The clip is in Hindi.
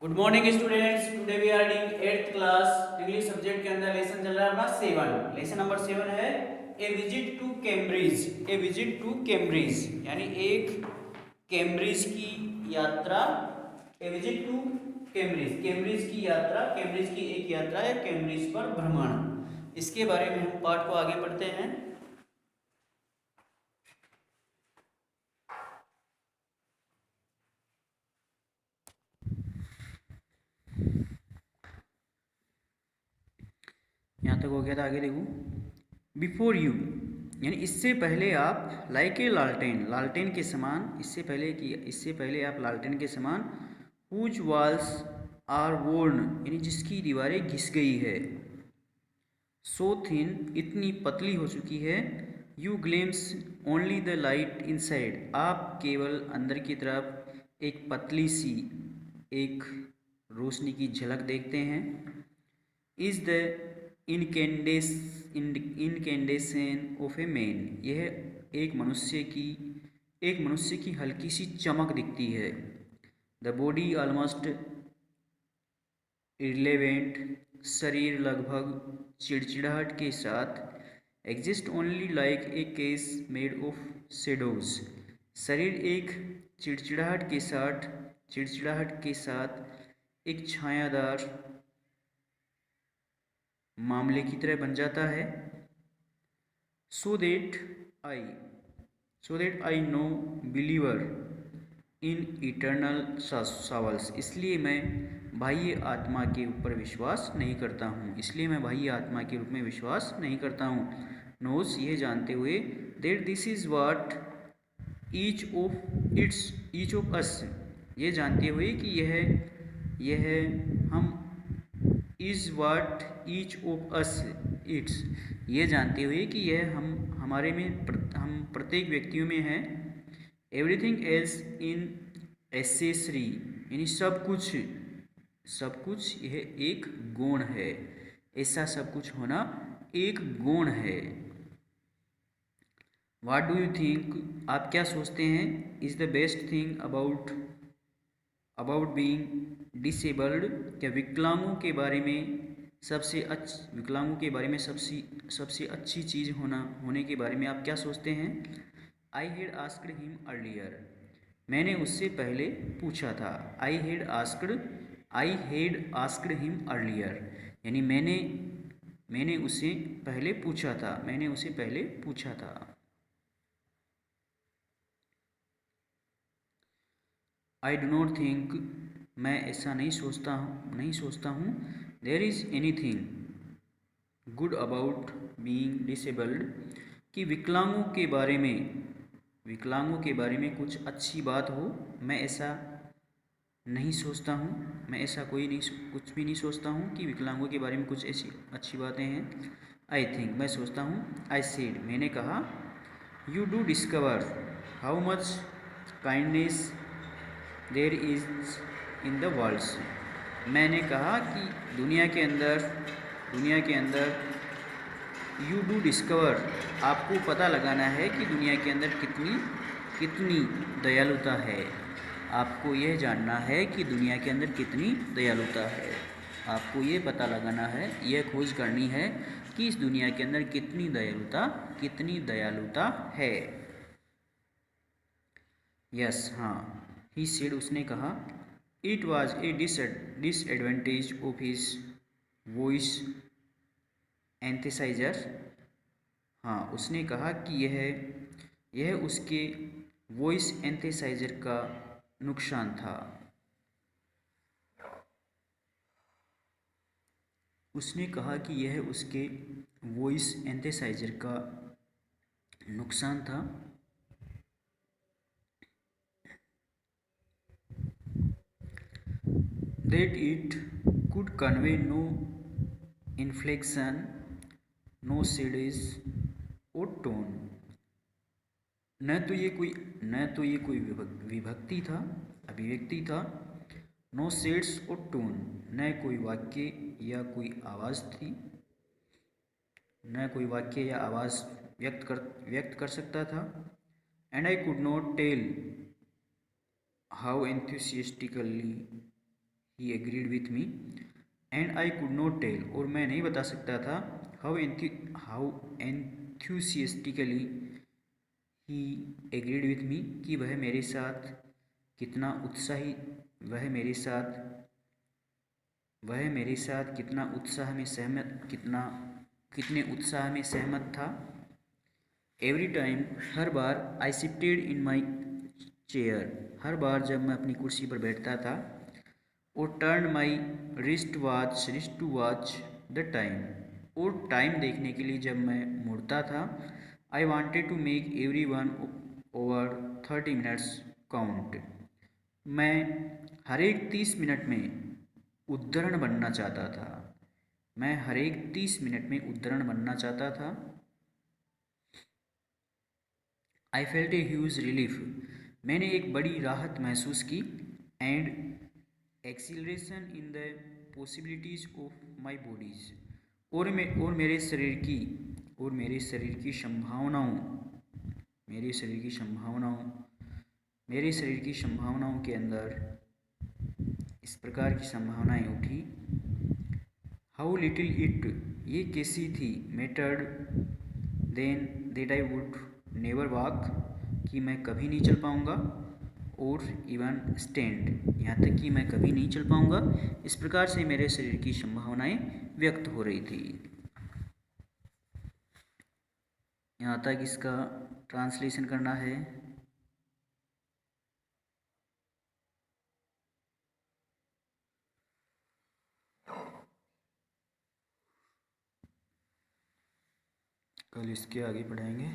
Good morning students. Today we are reading 8th class English subject के अंदर लेसन चल रहा है अपना 7। लेसन नंबर 7 है a visit to Cambridge. A visit to Cambridge यानी एक कैम्ब्रिज की यात्रा। A visit to Cambridge, Cambridge की यात्रा, कैम्ब्रिज की एक यात्रा है, कैम्ब्रिज पर भ्रमण। इसके बारे में हम पाठ को आगे पढ़ते हैं। यहाँ तक हो गया था, आगे देखो। बिफोर यू यानी इससे पहले आप, लाइक ए लालटेन, लालटेन के समान, इससे पहले आप लालटेन के समान, हुज वॉल्स आर वोर्न यानी जिसकी दीवारें घिस गई है, सो थिन इतनी पतली हो चुकी है, you glimpse only the light inside आप केवल अंदर की तरफ एक पतली सी एक रोशनी की झलक देखते हैं, is the incarnation of a man यह एक मनुष्य की हल्की सी चमक दिखती है, द बॉडी ऑलमोस्ट इरलेवेंट शरीर लगभग चिड़चिड़ाहट के साथ, exist only like a case made of shadows शरीर एक चिड़चिड़ाहट के साथ एक छायादार मामले की तरह बन जाता है, so that I no believer in eternal souls इसलिए मैं बाह्य आत्मा के ऊपर विश्वास नहीं करता हूँ, इसलिए मैं बाह्य आत्मा के रूप में विश्वास नहीं करता हूँ, नोस यह जानते हुए that this is what each of us ये जानते हुए कि यह हम, is what each of us it's ये जानते हुए कि यह हमारे में हम प्रत्येक व्यक्तियों में है, एवरीथिंग एल्स इन एसेसरी यानी सब कुछ यह एक गुण है, ऐसा सब कुछ होना एक गुण है। व्हाट डू यू थिंक आप क्या सोचते हैं, is the best thing about being disabled क्या विकलांगों के बारे में सबसे अच्छी चीज़ होने के बारे में आप क्या सोचते हैं। I had asked him earlier मैंने उससे पहले पूछा था, I had asked him earlier यानी मैंने उसे पहले पूछा था। आई डो नॉट थिंक मैं ऐसा नहीं सोचता हूँ there is anything good about being disabled कि विकलांगों के बारे में कुछ अच्छी बात हो, मैं ऐसा कुछ भी नहीं सोचता हूँ कि विकलांगों के बारे में कुछ ऐसी अच्छी बातें हैं। आई थिंक मैं सोचता हूँ, आई सेड मैंने कहा, you do discover how much kindness there is in the world मैंने कहा कि दुनिया के अंदर यू डू डिस्कवर आपको पता लगाना है कि दुनिया के अंदर कितनी दयालुता है, आपको यह जानना है कि दुनिया के अंदर कितनी दयालुता है, आपको ये पता लगाना है, यह खोज करनी है कि इस दुनिया के अंदर कितनी दयालुता है। यस हाँ, ही सेड उसने कहा, it was a disadvantage of his voice synthesizer हाँ उसने कहा कि यह उसके वॉइस एंथेसाइजर का नुकसान था। उसने कहा कि यह उसके वॉइस एंथेसाइजर का नुकसान था। That it could convey no inflection, no shades or tone न तो ये कोई विभक्ति था, अभिव्यक्ति था, नो शेड्स और टोन न कोई वाक्य या कोई आवाज़ थी, न कोई वाक्य या आवाज़ व्यक्त कर सकता था। And I could not tell how enthusiastically he agreed with me and I could not tell, और मैं नहीं बता सकता था, how enthusiastically he agreed with me, कि वह मेरे साथ कितना उत्साही वह मेरे साथ कितना उत्साह में सहमत कितने उत्साह में सहमत था। एवरी टाइम, हर बार, I seated in my chair, हर बार जब मैं अपनी कुर्सी पर बैठता था, और turn my wrist to watch the time, और टाइम देखने के लिए जब मैं मुड़ता था, I wanted to make every one over 30 minutes count, मैं हर एक 30 मिनट में उद्धरण बनना चाहता था। मैं हर एक 30 मिनट में उद्धरण बनना चाहता था। I felt a huge relief, मैंने एक बड़ी राहत महसूस की, and acceleration in the possibilities of my bodies, और मेरे शरीर की संभावनाओं के अंदर इस प्रकार की संभावनाएं उठी। हाउ लिटिल इट, ये कैसी थी, mattered then that I would never walk, कि मैं कभी नहीं चल पाऊँगा, और इवन स्टैंड, यहाँ तक कि मैं कभी नहीं चल पाऊँगा। इस प्रकार से मेरे शरीर की संभावनाएं व्यक्त हो रही थी। यहाँ तक इसका ट्रांसलेशन करना है। कल इसके आगे पढ़ाएंगे।